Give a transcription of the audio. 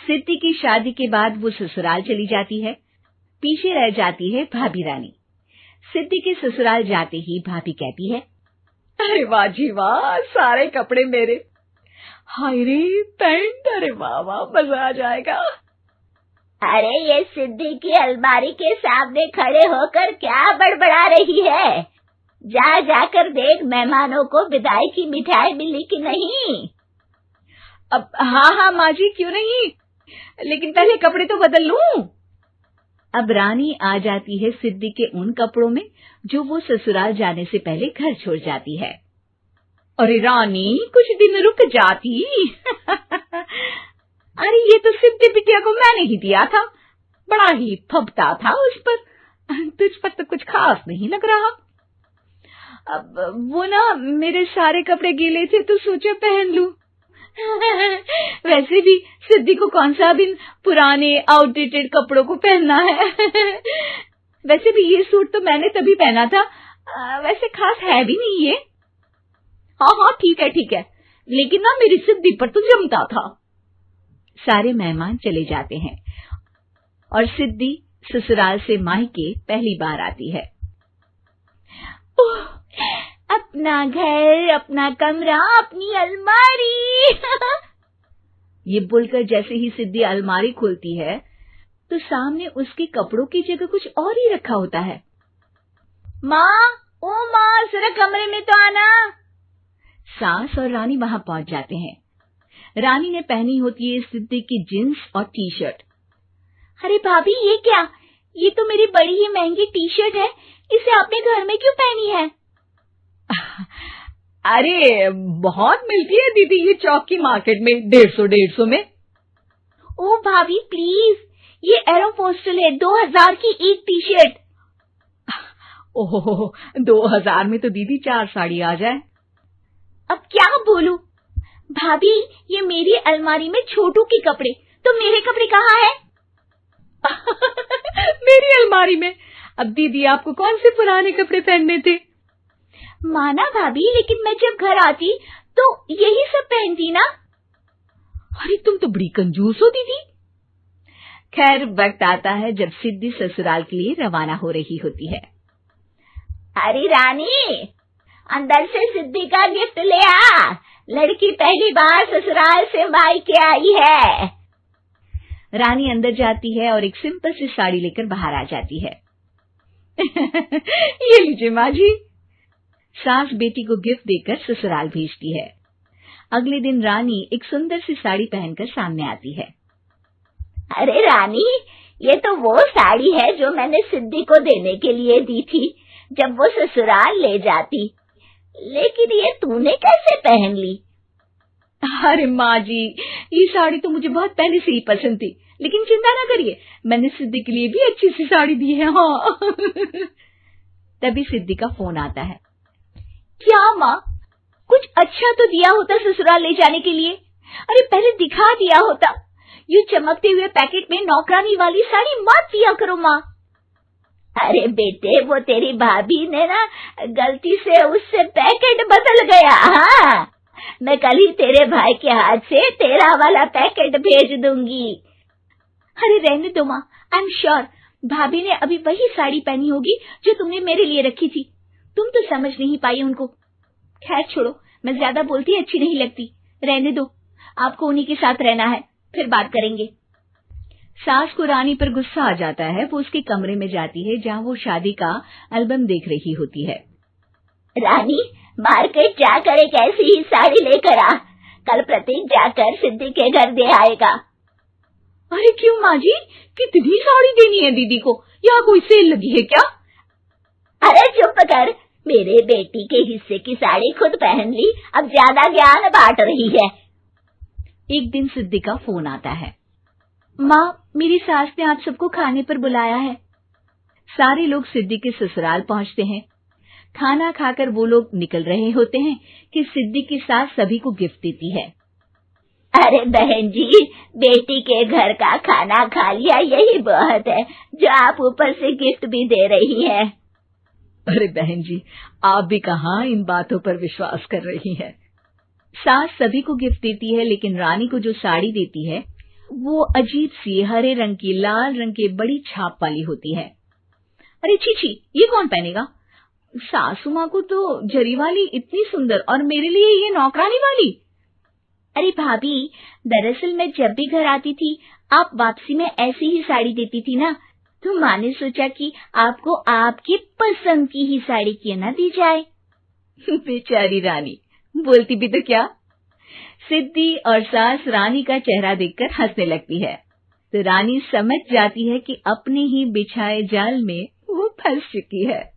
सिद्धि की शादी के बाद वो ससुराल चली जाती है। पीछे रह जाती है भाभी रानी। सिद्धि के ससुराल जाते ही भाभी कहती है, अरे वाह जी वाह, सारे कपड़े मेरे। हाय रे पैंट, अरे वाह वाह, मजा आ जाएगा। अरे ये सिद्धि की अलमारी के सामने खड़े होकर क्या बड़बड़ा रही है? जाकर देख मेहमानों को विदाई की मिठाई मिली कि नहीं। अब हाँ माँ जी, क्यों नहीं, लेकिन पहले कपड़े तो बदल लूं। अब रानी आ जाती है सिद्धि के उन कपड़ों में जो वो ससुराल जाने से पहले घर छोड़ जाती है। अरे रानी, कुछ दिन रुक जाती। अरे ये तो सिद्धि बिटिया को मैंने ही दिया था, बड़ा ही फबता था उस पर, तुझ पर तो कुछ खास नहीं लग रहा। अब वो ना मेरे सारे कपड़े गीले थे तो सोचा पहन लूं। वैसे भी सिद्धि को कौन सा भी पुराने आउटडेटेड कपड़ों को पहनना है। वैसे भी ये सूट तो मैंने तभी पहना था, वैसे खास है भी नहीं ये। हाँ ठीक है, लेकिन ना मेरी सिद्धि पर तो जमता था। सारे मेहमान चले जाते हैं और सिद्धि ससुराल से मायके पहली बार आती है। अपना घर, अपना कमरा, अपनी अलमारी। ये बोलकर जैसे ही सिद्धि अलमारी खोलती है तो सामने उसके कपड़ों की जगह कुछ और ही रखा होता है। माँ, जरा कमरे में तो आना। सास और रानी वहां पहुंच जाते हैं। रानी ने पहनी होती है सिद्धि की जींस और टी शर्ट। अरे भाभी, ये क्या? ये तो मेरी बड़ी ही महंगी टी शर्ट है, इसे आपने घर में क्यों पहनी है? अरे बहुत मिलती है दीदी ये चौक की मार्केट में, 150 में। ओ भाभी प्लीज, ये एरोपोस्टल है, 2000 की एक टी शर्ट। ओह, 2000 में तो दीदी 4 साड़ी आ जाए। अब क्या बोलूं? भाभी, ये मेरी अलमारी में छोटू के कपड़े, तो मेरे कपड़े कहाँ हैं? मेरी अलमारी में? अब दीदी आपको कौन से पुराने कपड़े पहनने थे? माना भाभी, लेकिन मैं जब घर आती तो यही सब पहनती ना। अरे तुम तो बड़ी कंजूस हो दीदी। खैर, वक्त आता है जब सिद्धि ससुराल के लिए रवाना हो रही होती है। अरे रानी, अंदर से सिद्धि का गिफ्ट ले आ, लड़की पहली बार ससुराल से मायके आई है। रानी अंदर जाती है और एक सिंपल सी साड़ी लेकर बाहर आ जाती है। ये लीजिए माँ जी। सास बेटी को गिफ्ट देकर ससुराल भेजती है। अगले दिन रानी एक सुंदर सी साड़ी पहनकर सामने आती है। अरे रानी, ये तो वो साड़ी है जो मैंने सिद्धि को देने के लिए दी थी जब वो ससुराल ले जाती, लेकिन ये तूने कैसे पहन ली? अरे माँ जी, ये साड़ी तो मुझे बहुत पहले से ही पसंद थी, लेकिन चिंता ना करिए, मैंने सिद्धि के लिए भी अच्छी सी साड़ी दी है। हाँ। तभी सिद्धि का फोन आता है। क्या माँ, कुछ अच्छा तो दिया होता ससुराल ले जाने के लिए। अरे पहले दिखा दिया होता। ये चमकते हुए पैकेट में नौकरानी वाली साड़ी मत दिया करो माँ। अरे बेटे, वो तेरी भाभी ने ना गलती से उससे पैकेट बदल गया। हाँ, मैं कल ही तेरे भाई के हाथ से तेरा वाला पैकेट भेज दूंगी। अरे रहने दो माँ, आई एम श्योर भाभी ने अभी वही साड़ी पहनी होगी जो तुमने मेरे लिए रखी थी। तुम तो समझ नहीं पाई उनको। खैर छोड़ो, मैं ज्यादा बोलती अच्छी नहीं लगती, रहने दो, आपको उन्हीं के साथ रहना है, फिर बात करेंगे। सास को रानी पर गुस्सा आ जाता है। वो उसके कमरे में जाती है जहाँ वो शादी का एल्बम देख रही होती है। रानी, मार्केट जाकर एक ऐसी ही साड़ी लेकर आ, कल प्रतीक जाकर सिद्धि के घर दे आएगा। अरे क्यों माँ जी, कितनी साड़ी देनी है दीदी को? यहाँ कोई सेल लगी है क्या? अरे चुप कर, मेरे बेटी के हिस्से की साड़ी खुद पहन ली, अब ज्यादा ज्ञान बांट रही है। एक दिन सिद्धि का फोन आता है। माँ, मेरी सास ने आप सबको खाने पर बुलाया है। सारे लोग सिद्धि के ससुराल पहुँचते हैं। खाना खाकर वो लोग निकल रहे होते हैं कि सिद्धि की सास सभी को गिफ्ट देती है। अरे बहन जी, बेटी के घर का खाना खा लिया, यही बहुत है जो आप ऊपर से गिफ्ट भी दे रही है। अरे बहन जी, आप भी कहाँ इन बातों पर विश्वास कर रही हैं। सास सभी को गिफ्ट देती है, लेकिन रानी को जो साड़ी देती है वो अजीब सी हरे रंग की लाल रंग के बड़ी छाप वाली होती है। अरे छी, ये कौन पहनेगा? सासू माँ को तो जरी वाली इतनी सुंदर और मेरे लिए ये नौकरानी वाली। अरे भाभी, दरअसल मैं जब भी घर आती थी आप वापसी में ऐसी ही साड़ी देती थी ना, तो माँ ने सोचा कि आपको आपकी पसंद की ही साड़ी क्यों ना दी जाए। बेचारी रानी, बोलती भी तो क्या। सिद्धि और सास रानी का चेहरा देखकर हंसने लगती है, तो रानी समझ जाती है कि अपने ही बिछाए जाल में वो फंस चुकी है।